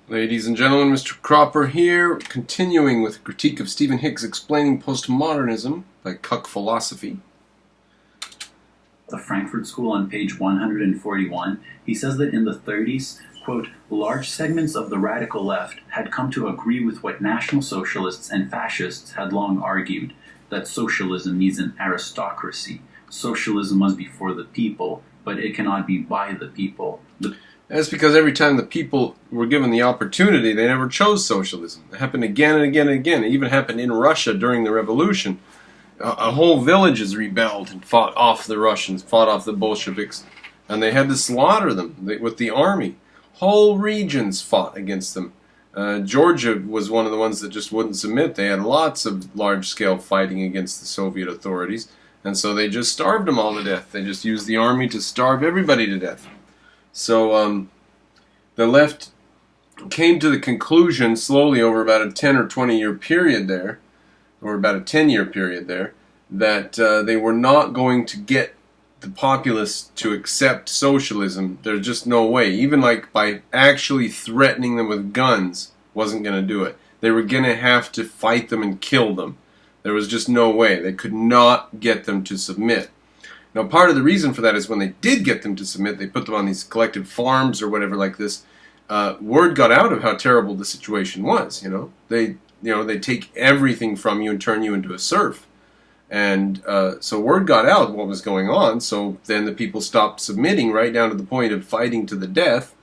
Ladies and gentlemen, MrCropper here, continuing with a critique of Stephen Hicks explaining postmodernism by Cuck philosophy. The Frankfurt School on page 141, he says that in the 30s, quote, large segments of the radical left had come to agree with what National Socialists and fascists had long argued, that socialism needs an aristocracy. Socialism must be for the people, but it cannot be by the people. That's because every time the people were given the opportunity, they never chose socialism. It happened again and again and again. It even happened in Russia during the revolution. Whole villages rebelled and fought off the Russians, fought off the Bolsheviks, and they had to slaughter them with the army. Whole regions fought against them. Georgia was one of the ones that just wouldn't submit. They had lots of large-scale fighting against the Soviet authorities, and so they just starved them all to death. They just used the army to starve everybody to death. So the left came to the conclusion slowly over about a 10 or 20 year period there, or about a 10-year period there, that they were not going to get the populace to accept socialism. There's just no way. Even like by actually threatening them with guns wasn't going to do it. They were going to have to fight them and kill them. There was just no way. They could not get them to submit. Now, part of the reason for that is when they did get them to submit, they put them on these collective farms or whatever like this. Word got out of how terrible the situation was. They take everything from you and turn you into a serf, and so word got out what was going on. So then the people stopped submitting, right down to the point of fighting to the death.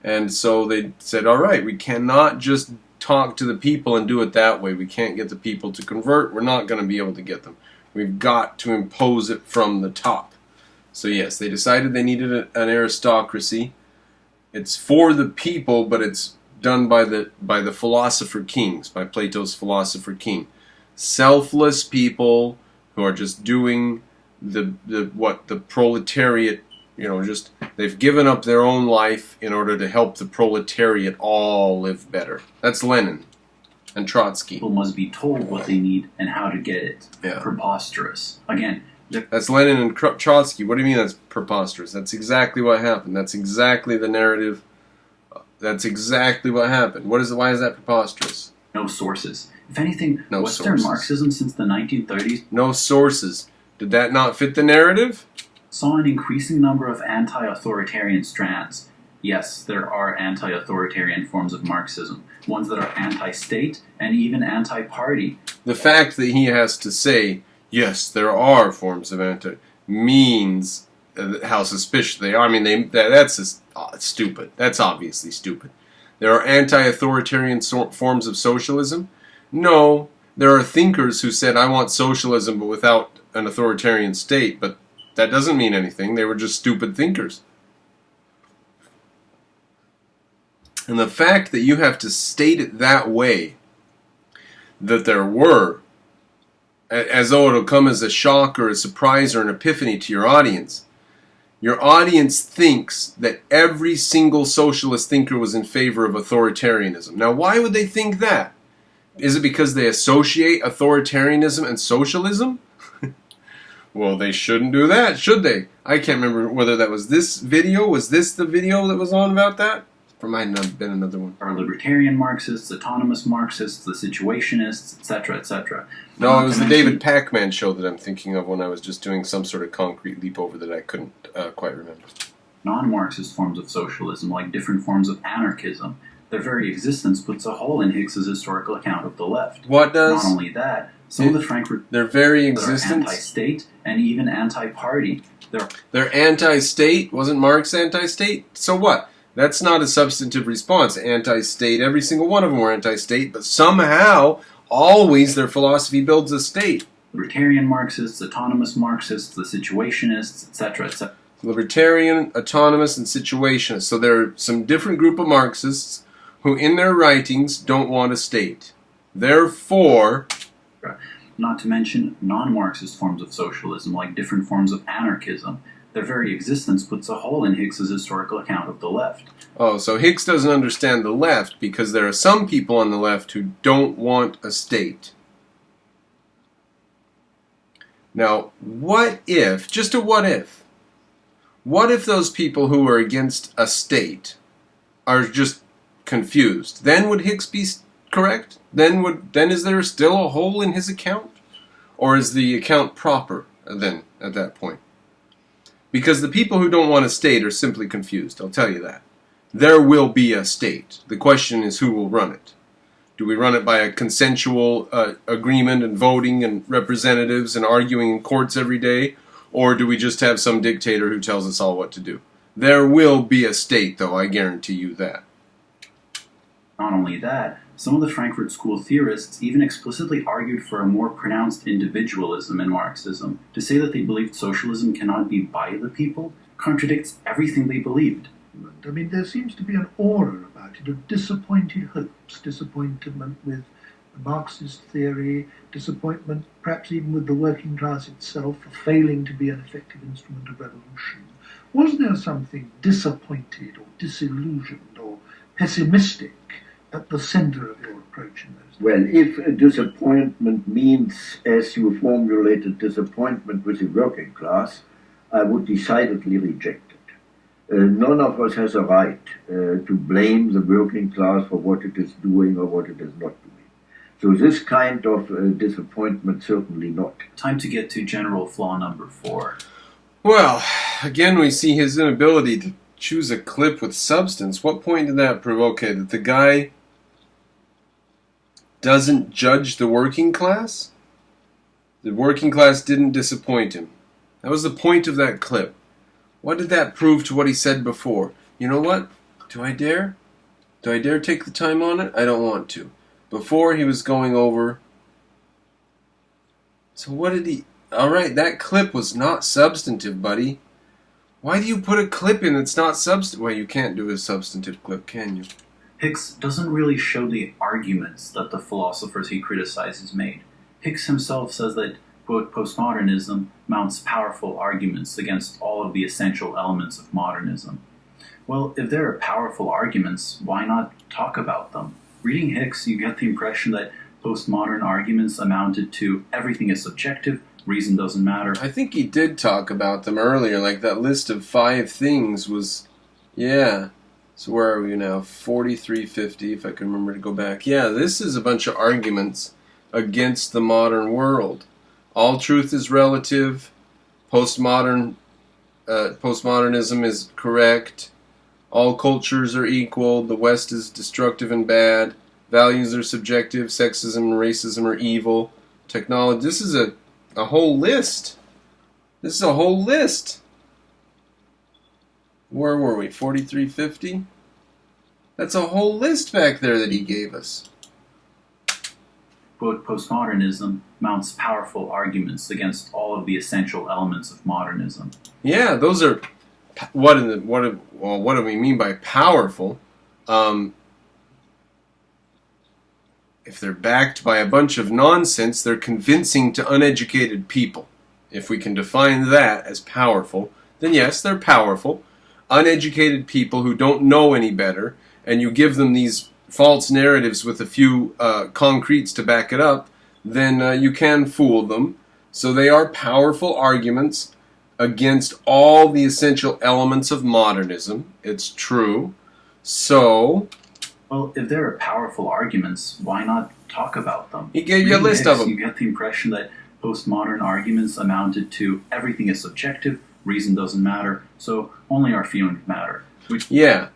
And so they said, "All right, we cannot just talk to the people and do it that way. We can't get the people to convert. We're not going to be able to get them. We've got to impose it from the top." So yes, they decided they needed an aristocracy. It's for the people, but it's done by the philosopher kings, by Plato's philosopher king. Selfless people who are just doing what the proletariat, just they've given up their own life in order to help the proletariat all live better. That's Lenin and Trotsky. People must be told what they need and how to get it. Yeah. Preposterous. Again, that's Lenin and Trotsky. What do you mean that's preposterous? That's exactly what happened. That's exactly the narrative. That's exactly what happened. Why is that preposterous? No sources. If anything, no Western sources. Marxism since the 1930s... No sources. Did that not fit the narrative? ...saw an increasing number of anti-authoritarian strands. Yes, there are anti-authoritarian forms of Marxism, ones that are anti-state and even anti-party. The fact that he has to say, yes, there are forms of means how suspicious they are. I mean, that's just stupid. That's obviously stupid. There are anti-authoritarian forms of socialism? No, there are thinkers who said, I want socialism but without an authoritarian state, but that doesn't mean anything. They were just stupid thinkers. And the fact that you have to state it that way, that there were, as though it'll come as a shock or a surprise or an epiphany to your audience thinks that every single socialist thinker was in favor of authoritarianism. Now, why would they think that? Is it because they associate authoritarianism and socialism? Well, they shouldn't do that, should they? I can't remember whether that was this video. Was this the video that was on about that? Or might not have been another one. Are libertarian Marxists, autonomous Marxists, the situationists, etc., etc. No, it was the David Pacman show that I'm thinking of when I was just doing some sort of concrete leap over that I couldn't quite remember. Non-Marxist forms of socialism, like different forms of anarchism, their very existence puts a hole in Hicks's historical account of the left. What does? Not only that, some of the Frankfurt... Their very existence? They're anti-state and even anti-party. They're anti-state? Wasn't Marx anti-state? So what? That's not a substantive response. Anti-state, every single one of them were anti-state, but somehow, always their philosophy builds a state. Libertarian Marxists, autonomous Marxists, the situationists, etc., etc. Libertarian, autonomous, and situationists. So there are some different group of Marxists who, in their writings, don't want a state. Therefore... Not to mention non-Marxist forms of socialism, like different forms of anarchism. Their very existence puts a hole in Hicks's historical account of the left. Oh, so Hicks doesn't understand the left because there are some people on the left who don't want a state. Now, what if, just a what if those people who are against a state are just confused, then would Hicks be correct? Then is there still a hole in his account? Or is the account proper then at that point? Because the people who don't want a state are simply confused, I'll tell you that. There will be a state. The question is who will run it. Do we run it by a consensual agreement and voting and representatives and arguing in courts every day? Or do we just have some dictator who tells us all what to do? There will be a state, though, I guarantee you that. Not only that, some of the Frankfurt School theorists even explicitly argued for a more pronounced individualism in Marxism. To say that they believed socialism cannot be by the people contradicts everything they believed. I mean, there seems to be an aura about it of disappointed hopes, disappointment with Marxist theory, disappointment perhaps even with the working class itself for failing to be an effective instrument of revolution. Was there something disappointed or disillusioned or pessimistic at the centre of your approach in those days? Well, if a disappointment means, as you formulated, disappointment with the working class, I would decidedly reject it. None of us has a right to blame the working class for what it is doing or what it is not doing. So this kind of disappointment, certainly not. Time to get to general flaw number 4. Well, again we see his inability to choose a clip with substance. What point did that prove? Okay, that the guy doesn't judge the working class? The working class didn't disappoint him. That was the point of that clip. What did that prove to what he said before? You know what? Do I dare? Do I dare take the time on it? I don't want to. Before he was going over... So what did he... Alright, that clip was not substantive, buddy. Why do you put a clip in that's not substantive? Well, you can't do a substantive clip, can you? Hicks doesn't really show the arguments that the philosophers he criticizes made. Hicks himself says that, quote, postmodernism mounts powerful arguments against all of the essential elements of modernism. Well, if there are powerful arguments, why not talk about them? Reading Hicks, you get the impression that postmodern arguments amounted to everything is subjective, reason doesn't matter. I think he did talk about them earlier, like that list of 5 things was, yeah. So where are we now? 4350, if I can remember to go back. Yeah, this is a bunch of arguments against the modern world. All truth is relative. Postmodernism is correct. All cultures are equal. The West is destructive and bad. Values are subjective. Sexism and racism are evil. Technology. This is a whole list. This is a whole list. Where were we? 4350? That's a whole list back there that he gave us. Quote, postmodernism mounts powerful arguments against all of the essential elements of modernism. Yeah, those are... What do we mean by powerful? If they're backed by a bunch of nonsense, they're convincing to uneducated people. If we can define that as powerful, then yes, they're powerful. Uneducated people who don't know any better, and you give them these false narratives with a few concretes to back it up, then you can fool them. So they are powerful arguments against all the essential elements of modernism. It's true. So... Well, if there are powerful arguments, why not talk about them? He gave you a list of them. You get the impression that postmodern arguments amounted to everything is subjective, reason doesn't matter, so only our feelings matter. Yeah,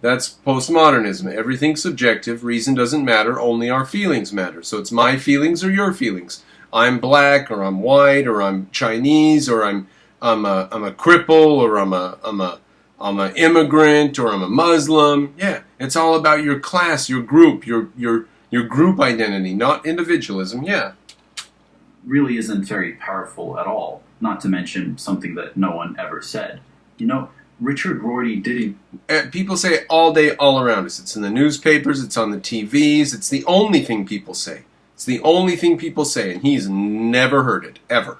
that's postmodernism. Everything's subjective, reason doesn't matter, only our feelings matter. So it's my feelings or your feelings. I'm black, or I'm white, or I'm Chinese, or I'm a cripple, or I'm an immigrant, or I'm a Muslim. Yeah, it's all about your class, your group, your group identity, not individualism. Yeah, really isn't very powerful at all. Not to mention something that no one ever said. You know, Richard Rorty didn't... People say it all day, all around us. It's in the newspapers, it's on the TVs, it's the only thing people say. It's the only thing people say, and he's never heard it, ever.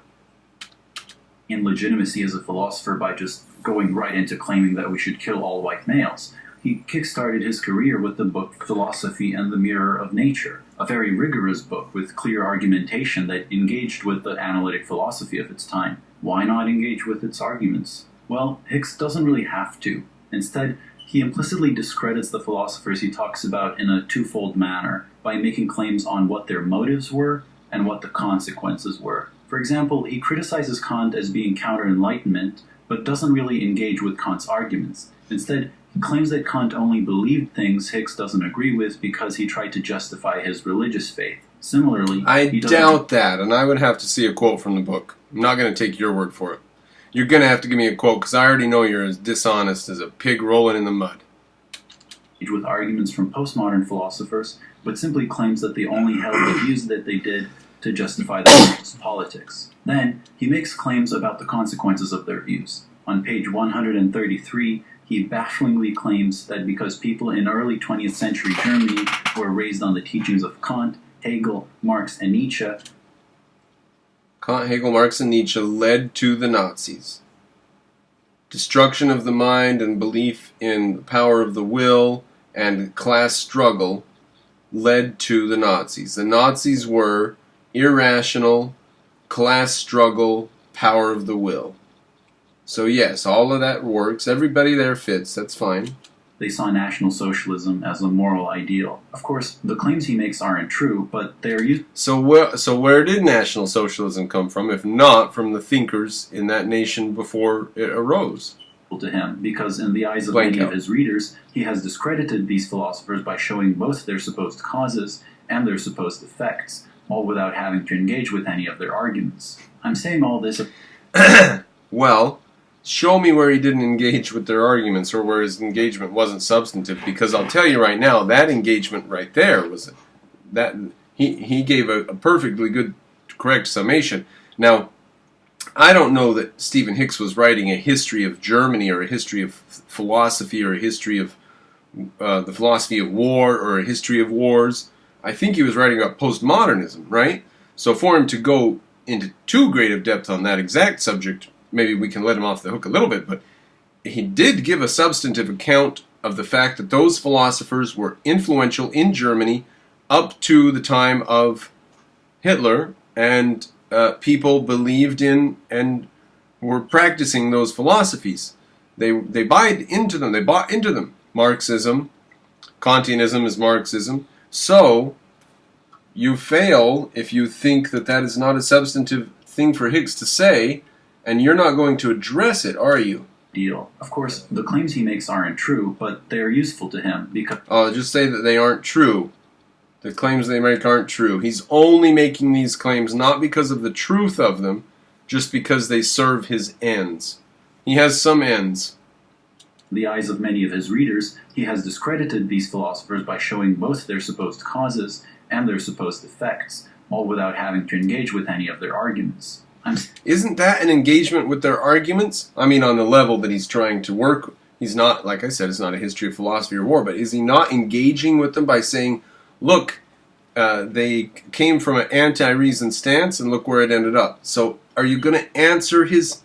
In legitimacy as a philosopher by just going right into claiming that we should kill all white males. He kickstarted his career with the book Philosophy and the Mirror of Nature, a very rigorous book with clear argumentation that engaged with the analytic philosophy of its time. Why not engage with its arguments? Well, Hicks doesn't really have to. Instead, He implicitly discredits the philosophers he talks about in a twofold manner, by making claims on what their motives were and what the consequences were. For example, he criticizes Kant as being counter-enlightenment, but doesn't really engage with Kant's arguments. Instead, he claims that Kant only believed things Hicks doesn't agree with because he tried to justify his religious faith. Similarly, I doubt that, and I would have to see a quote from the book. I'm not going to take your word for it. You're going to have to give me a quote, because I already know you're as dishonest as a pig rolling in the mud. With arguments from postmodern philosophers, but simply claims that they only held the views that they did to justify their politics. Then, he makes claims about the consequences of their views. On page 133, he bafflingly claims that because people in early 20th century Germany were raised on the teachings of Kant, Hegel, Marx, and Nietzsche, Kant, Hegel, Marx, and Nietzsche led to the Nazis. Destruction of the mind and belief in the power of the will and class struggle led to the Nazis. The Nazis were irrational, class struggle, power of the will. So yes, all of that works. Everybody there fits. That's fine. They saw National Socialism as a moral ideal. Of course, the claims he makes aren't true, but they are used. So where did National Socialism come from, if not from the thinkers in that nation before it arose? To him, because in the eyes of many of his readers, he has discredited these philosophers by showing both their supposed causes and their supposed effects, all without having to engage with any of their arguments. I'm saying all this... Well, show me where he didn't engage with their arguments, or where his engagement wasn't substantive, because I'll tell you right now, that engagement right there was... that he gave a perfectly good, correct summation. Now, I don't know that Stephen Hicks was writing a history of Germany, or a history of philosophy, or a history of the philosophy of war, or a history of wars. I think he was writing about postmodernism, right? So for him to go into too great of depth on that exact subject, maybe we can let him off the hook a little bit, but he did give a substantive account of the fact that those philosophers were influential in Germany up to the time of Hitler, and people believed in and were practicing those philosophies. They bought into them. Marxism, Kantianism is Marxism. So you fail if you think that that is not a substantive thing for Hicks to say, and you're not going to address it, are you? Deal. Of course, the claims he makes aren't true, but they're useful to him because... Oh, just say that they aren't true. The claims they make aren't true. He's only making these claims not because of the truth of them, just because they serve his ends. He has some ends. In the eyes of many of his readers, he has discredited these philosophers by showing both their supposed causes and their supposed effects, all without having to engage with any of their arguments. Isn't that an engagement with their arguments? I mean, on the level that he's trying to work. He's not, like I said, it's not a history of philosophy or war, but is he not engaging with them by saying, look, they came from an anti-reason stance, and look where it ended up. So are you going to answer his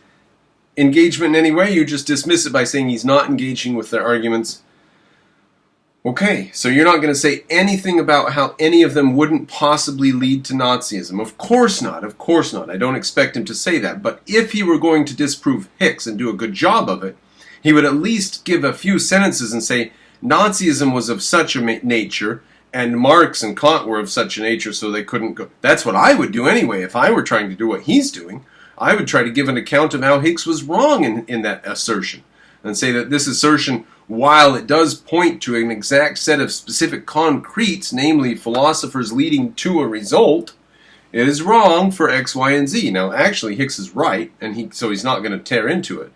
engagement in any way? You just dismiss it by saying he's not engaging with their arguments. Okay, so you're not going to say anything about how any of them wouldn't possibly lead to Nazism. Of course not, of course not. I don't expect him to say that. But if he were going to disprove Hicks and do a good job of it, he would at least give a few sentences and say, Nazism was of such a nature, and Marx and Kant were of such a nature, so they couldn't go. That's what I would do anyway if I were trying to do what he's doing. I would try to give an account of how Hicks was wrong in that assertion, and say that this assertion, while it does point to an exact set of specific concretes, namely philosophers leading to a result, it is wrong for X, Y, and Z. Now, actually, Hicks is right, and so he's not going to tear into it.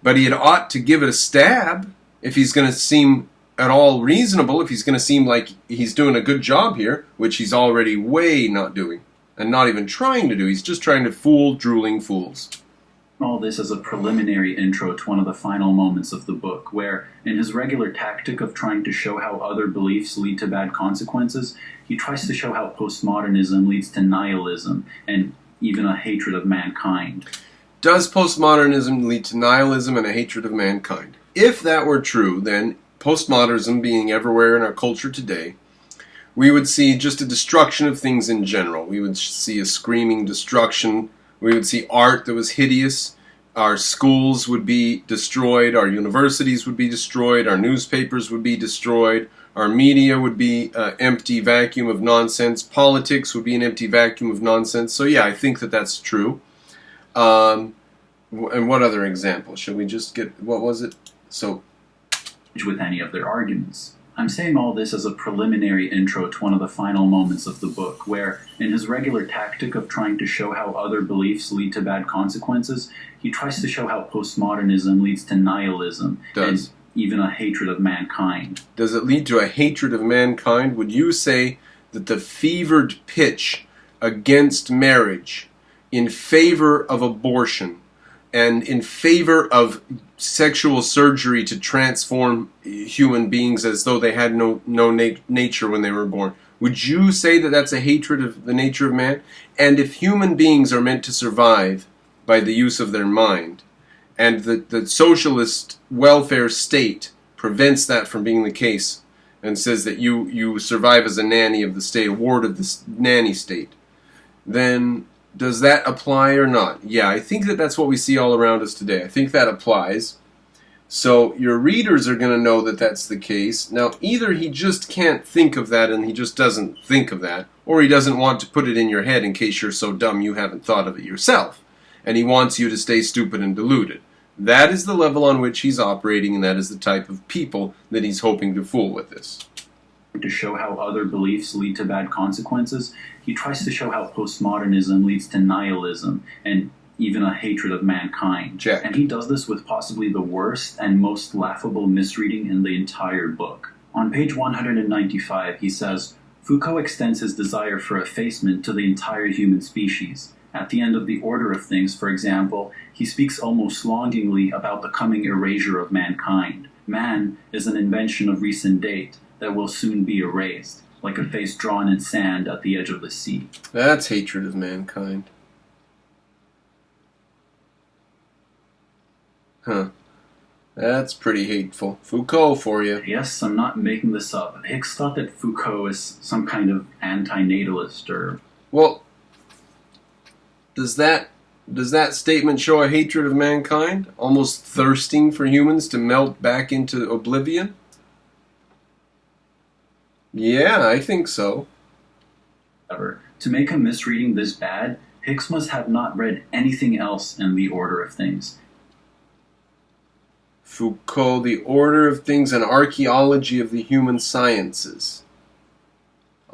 But he ought to give it a stab if he's going to seem at all reasonable, if he's going to seem like he's doing a good job here, which he's already way not doing, and not even trying to do. He's just trying to fool drooling fools. All this is a preliminary intro to one of the final moments of the book, where, in his regular tactic of trying to show how other beliefs lead to bad consequences, he tries to show how postmodernism leads to nihilism, and even a hatred of mankind. Does postmodernism lead to nihilism and a hatred of mankind? If that were true, then postmodernism being everywhere in our culture today, we would see just a destruction of things in general. We would see a screaming destruction. We would see art that was hideous. our schools would be destroyed, our universities would be destroyed, our newspapers would be destroyed, our media would be an empty vacuum of nonsense, politics would be an empty vacuum of nonsense. So yeah, I think that that's true. And what other example? Should we just get, what was it? So, with any of their arguments. I'm saying all this as a preliminary intro to one of the final moments of the book, where, in his regular tactic of trying to show how other beliefs lead to bad consequences, he tries to show how postmodernism leads to nihilism and even a hatred of mankind. Does it lead to a hatred of mankind? Would you say that the fevered pitch against marriage, in favor of abortion, and in favor of sexual surgery to transform human beings as though they had no nature when they were born, would you say that that's a hatred of the nature of man? And if human beings are meant to survive by the use of their mind, and the socialist welfare state prevents that from being the case, and says that you survive as a nanny of the state, a ward of the nanny state, then does that apply or not? Yeah, I think that that's what we see all around us today. I think that applies. So your readers are going to know that that's the case. Now, either he just can't think of that and he just doesn't think of that, or he doesn't want to put it in your head in case you're so dumb you haven't thought of it yourself, and he wants you to stay stupid and deluded. That is the level on which he's operating, and that is the type of people that he's hoping to fool with this. To show how other beliefs lead to bad consequences, he tries to show how postmodernism leads to nihilism and even a hatred of mankind. Check. And he does this with possibly the worst and most laughable misreading in the entire book. On page 195, he says, Foucault extends his desire for effacement to the entire human species. At the end of The Order of Things, for example, he speaks almost longingly about the coming erasure of mankind. Man is an invention of recent date that will soon be erased, like a face drawn in sand at the edge of the sea. That's hatred of mankind. Huh. That's pretty hateful. Foucault for you. Yes, I'm not making this up. Hicks thought that Foucault is some kind of anti-natalist or... Well, does that statement show a hatred of mankind? Almost thirsting for humans to melt back into oblivion? Yeah, I think so. To make a misreading this bad, Hicks must have not read anything else in The Order of Things. Foucault, The Order of Things, and Archaeology of the Human Sciences.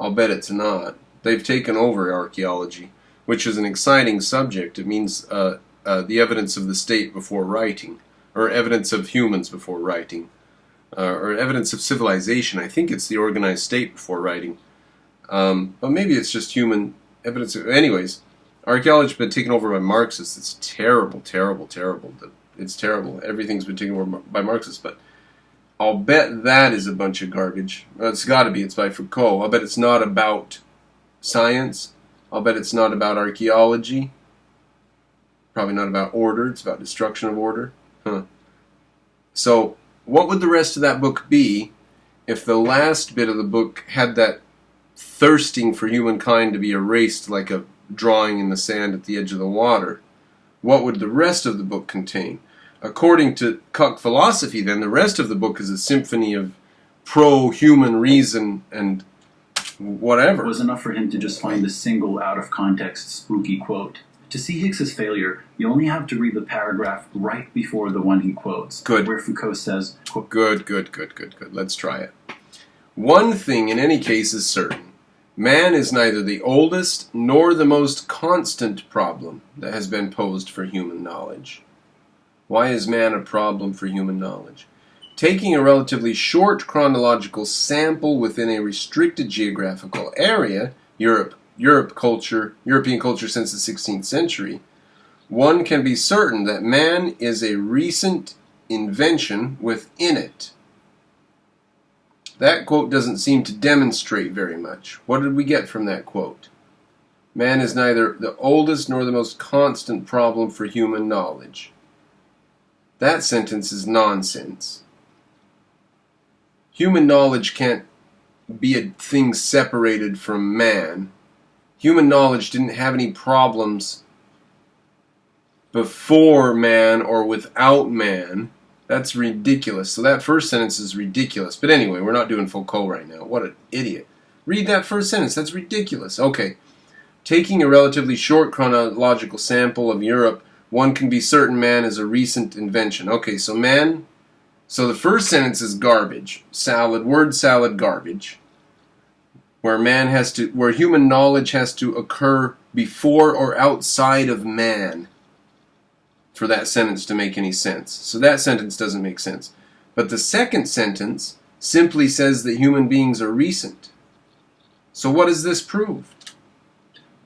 I'll bet it's not. They've taken over archaeology, which is an exciting subject. It means the evidence of the state before writing, or evidence of humans before writing. Or evidence of civilization. I think it's the organized state before writing. But maybe it's just human evidence. Anyways, archaeology has been taken over by Marxists. It's terrible, terrible, terrible. It's terrible. Everything's been taken over by Marxists. But I'll bet that is a bunch of garbage. It's got to be. It's by Foucault. I'll bet it's not about science. I'll bet it's not about archaeology. Probably not about order. It's about destruction of order. So, what would the rest of that book be if the last bit of the book had that thirsting for humankind to be erased like a drawing in the sand at the edge of the water? What would the rest of the book contain? According to Cuck philosophy, then, the rest of the book is a symphony of pro-human reason and whatever. It was enough for him to just find the single out-of-context spooky quote. To see Hicks's failure, you only have to read the paragraph right before the one he quotes. Good. Where Foucault says, quote, Good. Let's try it. One thing in any case is certain. Man is neither the oldest nor the most constant problem that has been posed for human knowledge. Why is man a problem for human knowledge? Taking a relatively short chronological sample within a restricted geographical area, European culture since the 16th century, one can be certain that man is a recent invention within it. That quote doesn't seem to demonstrate very much. What did we get from that quote? Man is neither the oldest nor the most constant problem for human knowledge. That sentence is nonsense. Human knowledge can't be a thing separated from man. Human knowledge didn't have any problems before man or without man. That's ridiculous. So that first sentence is ridiculous. But anyway, we're not doing Foucault right now. What an idiot. Read that first sentence. That's ridiculous. Okay. Taking a relatively short chronological sample of Europe, one can be certain man is a recent invention. Okay, so man... So the first sentence is garbage. Word salad, garbage. Where human knowledge has to occur before or outside of man for that sentence to make any sense. So that sentence doesn't make sense. But the second sentence simply says that human beings are recent. So what does this prove?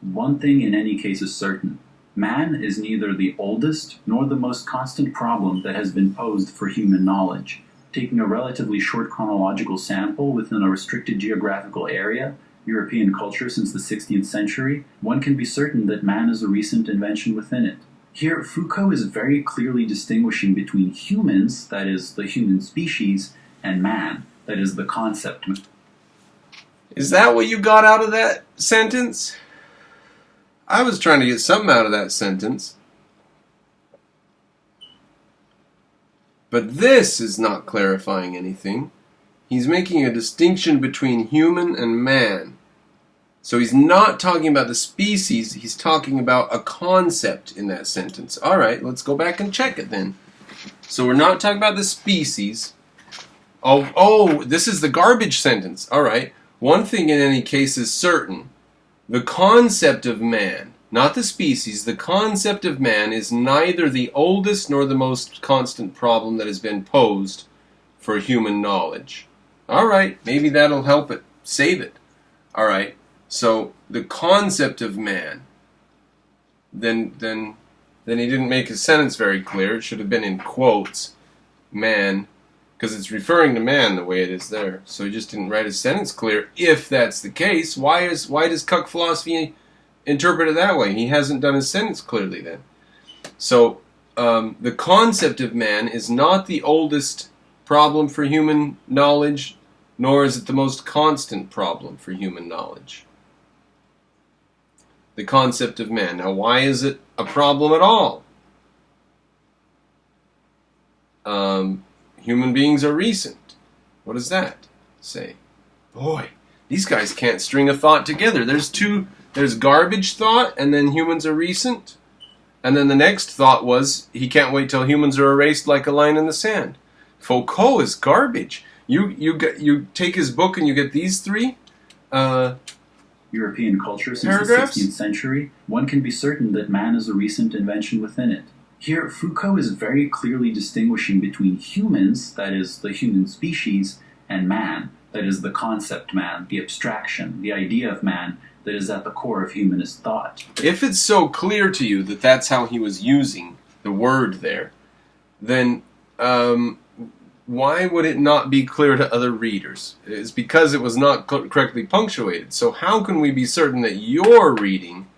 One thing in any case is certain. Man is neither the oldest nor the most constant problem that has been posed for human knowledge. Taking a relatively short chronological sample within a restricted geographical area, European culture since the 16th century, one can be certain that man is a recent invention within it. Here, Foucault is very clearly distinguishing between humans, that is, the human species, and man, that is, the concept. Is that what you got out of that sentence? I was trying to get something out of that sentence. But this is not clarifying anything. He's making a distinction between human and man. So he's not talking about the species, he's talking about a concept in that sentence. Alright, let's go back and check it then. So we're not talking about the species. Oh, this is the garbage sentence. Alright, one thing in any case is certain. The concept of man, not the species, the concept of man is neither the oldest nor the most constant problem that has been posed for human knowledge. Alright, maybe that'll help it, save it. Alright. So the concept of man, then he didn't make his sentence very clear. It should have been in quotes, man, because it's referring to man the way it is there. So he just didn't write his sentence clear. If that's the case, why does Cuck philosophy interpret it that way? He hasn't done his sentence clearly then. So the concept of man is not the oldest problem for human knowledge, nor is it the most constant problem for human knowledge. The concept of man. Now, why is it a problem at all? Human beings are recent. What does that say? Boy, these guys can't string a thought together. There's garbage thought, and then humans are recent. And then the next thought was, he can't wait till humans are erased like a line in the sand. Foucault is garbage. You take his book and you get these three European culture since paragraphs? The 16th century, one can be certain that man is a recent invention within it. Here, Foucault is very clearly distinguishing between humans, that is, the human species, and man, that is, the concept man, the abstraction, the idea of man that is at the core of humanist thought. If it's so clear to you that that's how he was using the word there, then why would it not be clear to other readers? It's because it was not correctly punctuated. So how can we be certain that your reading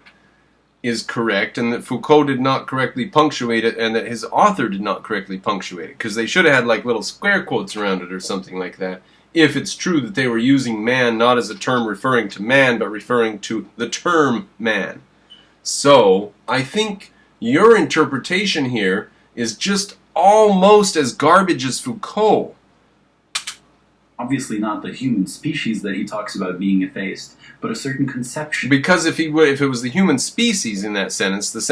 is correct and that Foucault did not correctly punctuate it and that his author did not correctly punctuate it? Because they should have had like little square quotes around it or something like that, if it's true that they were using man not as a term referring to man, but referring to the term man. So I think your interpretation here is just almost as garbage as Foucault. Obviously not the human species that he talks about being effaced, but a certain conception. Because if it was the human species in that sentence, the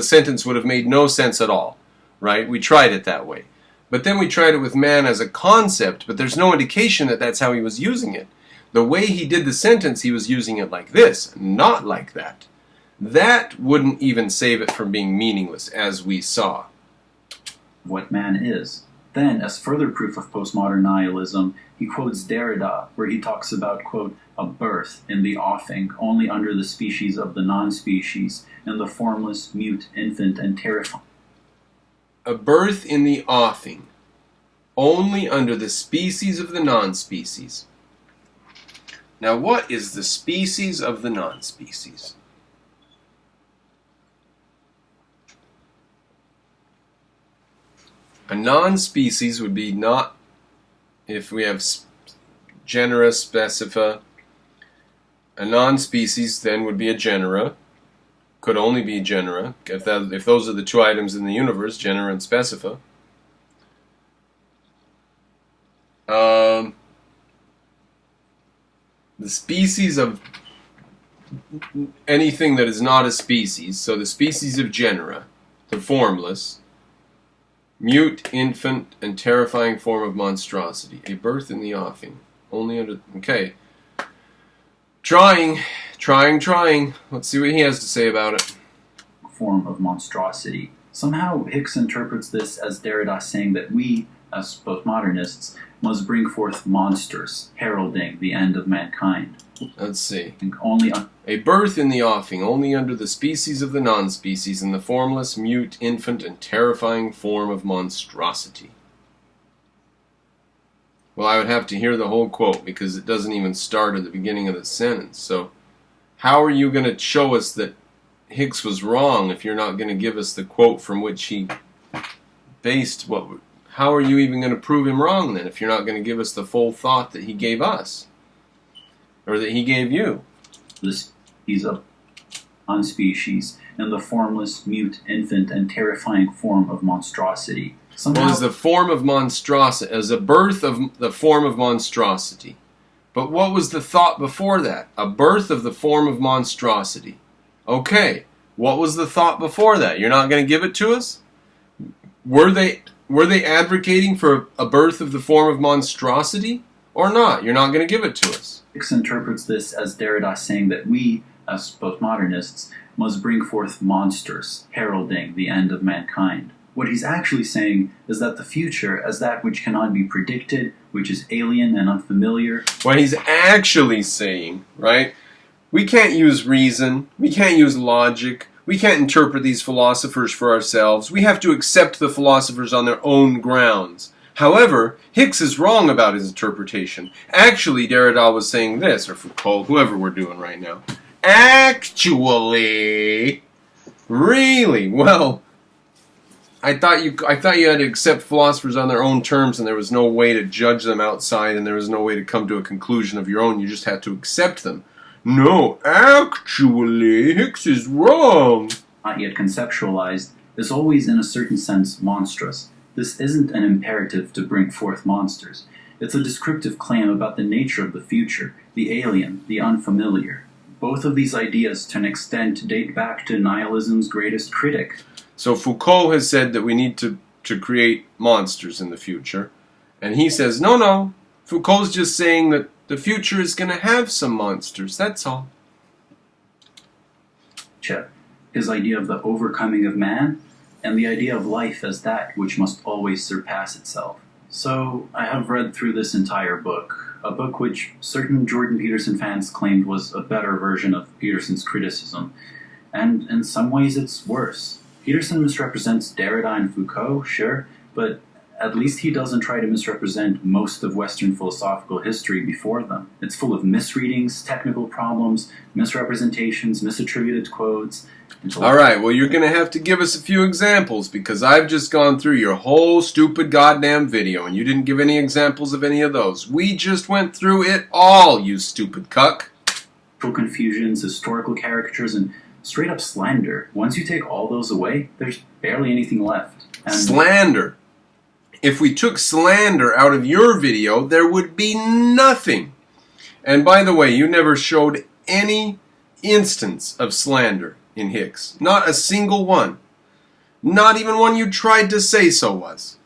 sentence would have made no sense at all, right? We tried it that way. But then we tried it with man as a concept, but there's no indication that that's how he was using it. The way he did the sentence, he was using it like this, not like that. That wouldn't even save it from being meaningless, as we saw. What man is. Then, as further proof of postmodern nihilism, he quotes Derrida, where he talks about, quote, a birth in the offing, only under the species of the non-species, in the formless, mute, infant, and terrifying. A birth in the offing, only under the species of the non-species. Now, what is the species of the non-species? A non-species would be not, if we have genera specifa, a non-species then would be a genera, could only be genera, if those are the two items in the universe, genera and specifa. The species of anything that is not a species, so the species of genera, the formless, mute, infant, and terrifying form of monstrosity, a birth in the offing, only under... Okay. Trying. Let's see what he has to say about it. Form of monstrosity. Somehow Hicks interprets this as Derrida saying that we, as postmodernists, must bring forth monsters, heralding the end of mankind. Let's see. Only a birth in the offing, only under the species of the non-species, in the formless, mute, infant, and terrifying form of monstrosity. Well, I would have to hear the whole quote, because it doesn't even start at the beginning of the sentence. So, how are you going to show us that Hicks was wrong if you're not going to give us the quote from which he based what... How are you even going to prove him wrong, then, if you're not going to give us the full thought that he gave us? Or that he gave you? He's a unspecies, in the formless, mute, infant, and terrifying form of monstrosity. Well, as the form of monstrosity, as a birth of the form of monstrosity. But what was the thought before that? A birth of the form of monstrosity. Okay, what was the thought before that? You're not going to give it to us? Were they advocating for a birth of the form of monstrosity? Or not? You're not going to give it to us. Hicks interprets this as Derrida saying that we, as postmodernists, must bring forth monsters, heralding the end of mankind. What he's actually saying is that the future, as that which cannot be predicted, which is alien and unfamiliar... What he's actually saying, right? We can't use reason, we can't use logic, we can't interpret these philosophers for ourselves. We have to accept the philosophers on their own grounds. However, Hicks is wrong about his interpretation. Actually, Derrida was saying this, or Foucault, whoever we're doing right now. Actually, really, well, I thought you had to accept philosophers on their own terms, and there was no way to judge them outside, and there was no way to come to a conclusion of your own. You just had to accept them. No, actually, Hicks is wrong. Not yet conceptualized, is always in a certain sense monstrous. This isn't an imperative to bring forth monsters. It's a descriptive claim about the nature of the future, the alien, the unfamiliar. Both of these ideas, to an extent, date back to nihilism's greatest critic. So Foucault has said that we need to create monsters in the future. And he says, no, Foucault's just saying that the future is going to have some monsters, that's all. His idea of the overcoming of man, and the idea of life as that which must always surpass itself. So, I have read through this entire book, a book which certain Jordan Peterson fans claimed was a better version of Peterson's criticism, and in some ways it's worse. Peterson misrepresents Derrida and Foucault, sure, but at least he doesn't try to misrepresent most of Western philosophical history before them. It's full of misreadings, technical problems, misrepresentations, misattributed quotes. Alright, well you're going to have to give us a few examples, because I've just gone through your whole stupid goddamn video, and you didn't give any examples of any of those. We just went through it all, you stupid cuck. Confusions, historical caricatures, and straight up slander. Once you take all those away, there's barely anything left. And slander. If we took slander out of your video, there would be nothing. And by the way, you never showed any instance of slander in Hicks. Not a single one. Not even one you tried to say so was.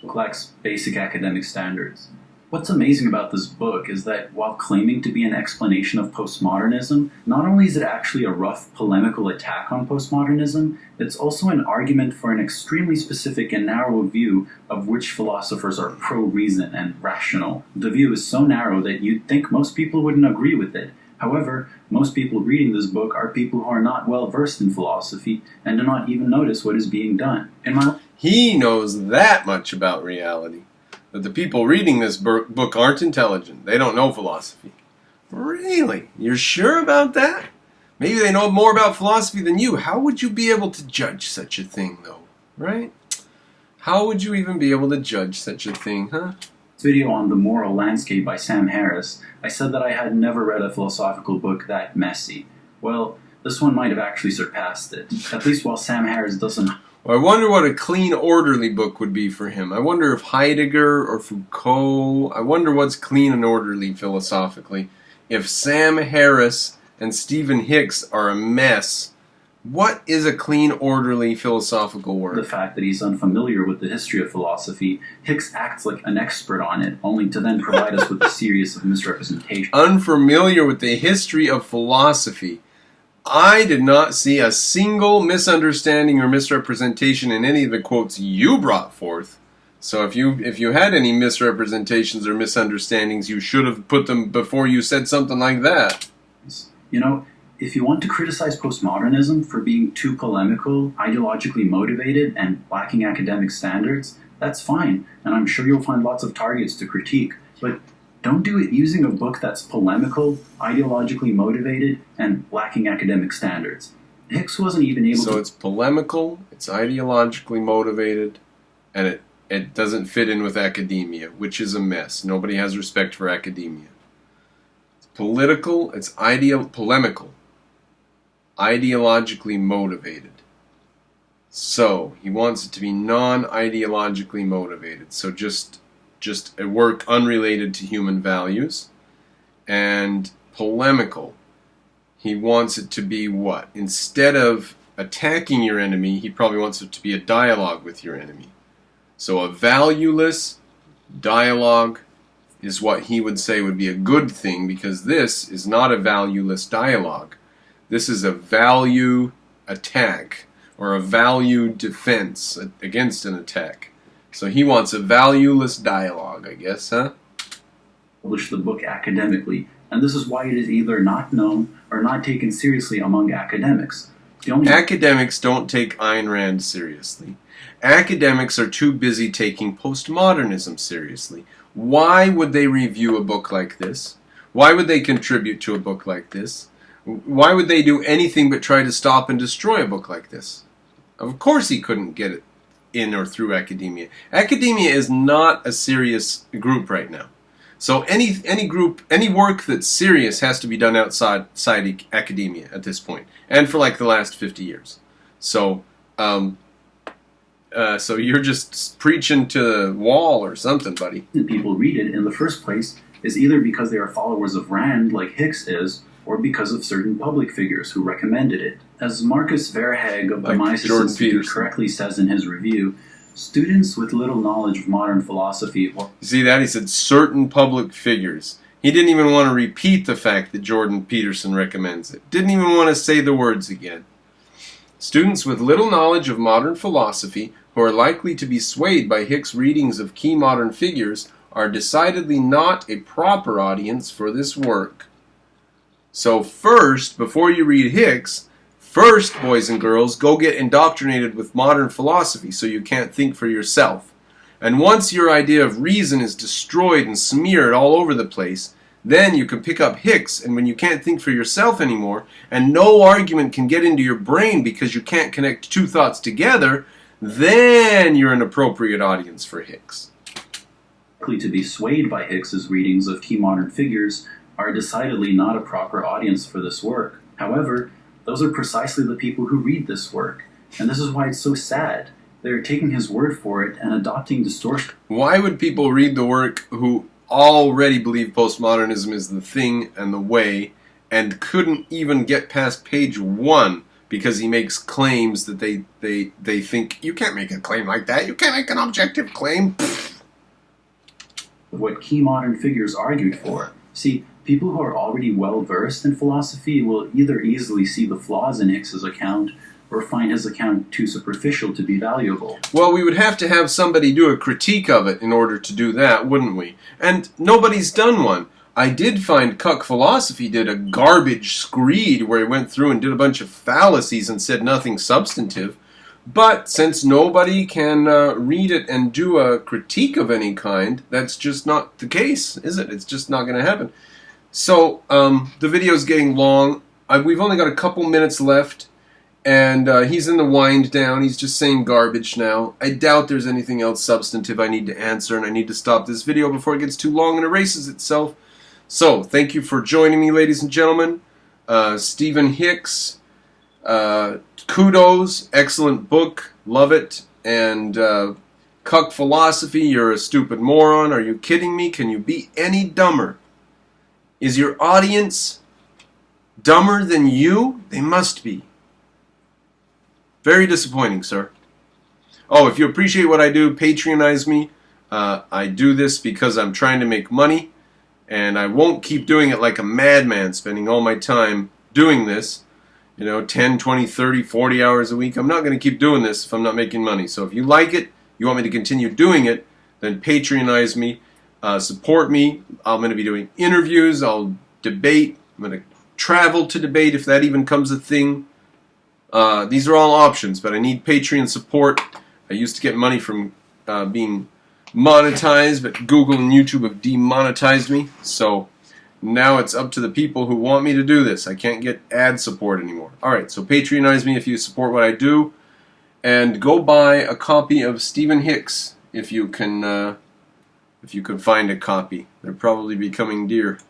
Lacks basic academic standards. What's amazing about this book is that while claiming to be an explanation of postmodernism, not only is it actually a rough polemical attack on postmodernism, it's also an argument for an extremely specific and narrow view of which philosophers are pro-reason and rational. The view is so narrow that you'd think most people wouldn't agree with it. However, most people reading this book are people who are not well versed in philosophy and do not even notice what is being done. He knows that much about reality. That the people reading this book aren't intelligent. They don't know philosophy. Really? You're sure about that? Maybe they know more about philosophy than you. How would you be able to judge such a thing, though? Right? How would you even be able to judge such a thing, huh? This video on The Moral Landscape by Sam Harris, I said that I had never read a philosophical book that messy. Well, this one might have actually surpassed it. At least while Sam Harris doesn't... Well, I wonder what a clean, orderly book would be for him. I wonder if Heidegger or Foucault... I wonder what's clean and orderly philosophically. If Sam Harris and Stephen Hicks are a mess, what is a clean, orderly philosophical work? The fact that he's unfamiliar with the history of philosophy, Hicks acts like an expert on it, only to then provide us with a series of misrepresentations. Unfamiliar with the history of philosophy. I did not see a single misunderstanding or misrepresentation in any of the quotes you brought forth. So if you had any misrepresentations or misunderstandings, you should have put them before you said something like that. You know, if you want to criticize postmodernism for being too polemical, ideologically motivated, and lacking academic standards, that's fine, and I'm sure you'll find lots of targets to critique. But don't do it using a book that's polemical, ideologically motivated, and lacking academic standards. Hicks wasn't even able to... So it's polemical, it's ideologically motivated, and it doesn't fit in with academia, which is a mess. Nobody has respect for academia. It's political, it's polemical, ideologically motivated. So he wants it to be non-ideologically motivated. So just a work unrelated to human values, and polemical. He wants it to be what? Instead of attacking your enemy, he probably wants it to be a dialogue with your enemy. So a valueless dialogue is what he would say would be a good thing, because this is not a valueless dialogue. This is a value attack, or a value defense against an attack. So he wants a valueless dialogue, I guess, huh? Publish the book academically, and this is why it is either not known or not taken seriously among academics. Academics don't take Ayn Rand seriously. Academics are too busy taking postmodernism seriously. Why would they review a book like this? Why would they contribute to a book like this? Why would they do anything but try to stop and destroy a book like this? Of course he couldn't get it in or through academia. Academia is not a serious group right now. So any group, any work that's serious has to be done outside academia at this point, and for like the last 50 years. So, so you're just preaching to the wall or something, buddy. People read it in the first place is either because they are followers of Rand, like Hicks is, or because of certain public figures who recommended it. As Marcus Verhage of the Mises Institute correctly says in his review, students with little knowledge of modern philosophy... You see that? He said certain public figures. He didn't even want to repeat the fact that Jordan Peterson recommends it. Didn't even want to say the words again. Students with little knowledge of modern philosophy, who are likely to be swayed by Hicks' readings of key modern figures, are decidedly not a proper audience for this work. So first, before you read Hicks, first, boys and girls, go get indoctrinated with modern philosophy so you can't think for yourself. And once your idea of reason is destroyed and smeared all over the place, then you can pick up Hicks, and when you can't think for yourself anymore, and no argument can get into your brain because you can't connect two thoughts together, then you're an appropriate audience for Hicks. Likely to be swayed by Hicks's readings of key modern figures are decidedly not a proper audience for this work. However, those are precisely the people who read this work, and this is why it's so sad. They're taking his word for it and adopting distortion. Why would people read the work who already believe postmodernism is the thing and the way, and couldn't even get past page 1 because he makes claims that they think, you can't make a claim like that, you can't make an objective claim. What key modern figures argued for. See, people who are already well-versed in philosophy will either easily see the flaws in Hicks's account or find his account too superficial to be valuable. Well, we would have to have somebody do a critique of it in order to do that, wouldn't we? And nobody's done one. I did find Cuck Philosophy did a garbage screed where he went through and did a bunch of fallacies and said nothing substantive. But since nobody can read it and do a critique of any kind, that's just not the case, is it? It's just not going to happen. So, the video's getting long. We've only got a couple minutes left, and he's in the wind down. He's just saying garbage now. I doubt there's anything else substantive I need to answer, and I need to stop this video before it gets too long and erases itself. So, thank you for joining me, ladies and gentlemen. Stephen Hicks, Kudos, excellent book, love it. And Cuck philosophy, you're a stupid moron. Are you kidding me? Can you be any dumber? Is your audience dumber than you? They must be. Very disappointing, sir. Oh, if you appreciate what I do, patronize me. I do this because I'm trying to make money, and I won't keep doing it like a madman, spending all my time doing this. 10, 20, 30, 40 hours a week. I'm not going to keep doing this if I'm not making money. So if you like it, you want me to continue doing it, then patronize me, support me. I'm going to be doing interviews. I'll debate. I'm going to travel to debate if that even comes a thing. These are all options, but I need Patreon support. I used to get money from being monetized, but Google and YouTube have demonetized me. So now it's up to the people who want me to do this. I can't get ad support anymore. Alright, so patronize me if you support what I do. And go buy a copy of Stephen Hicks if you can find a copy. They're probably becoming dear.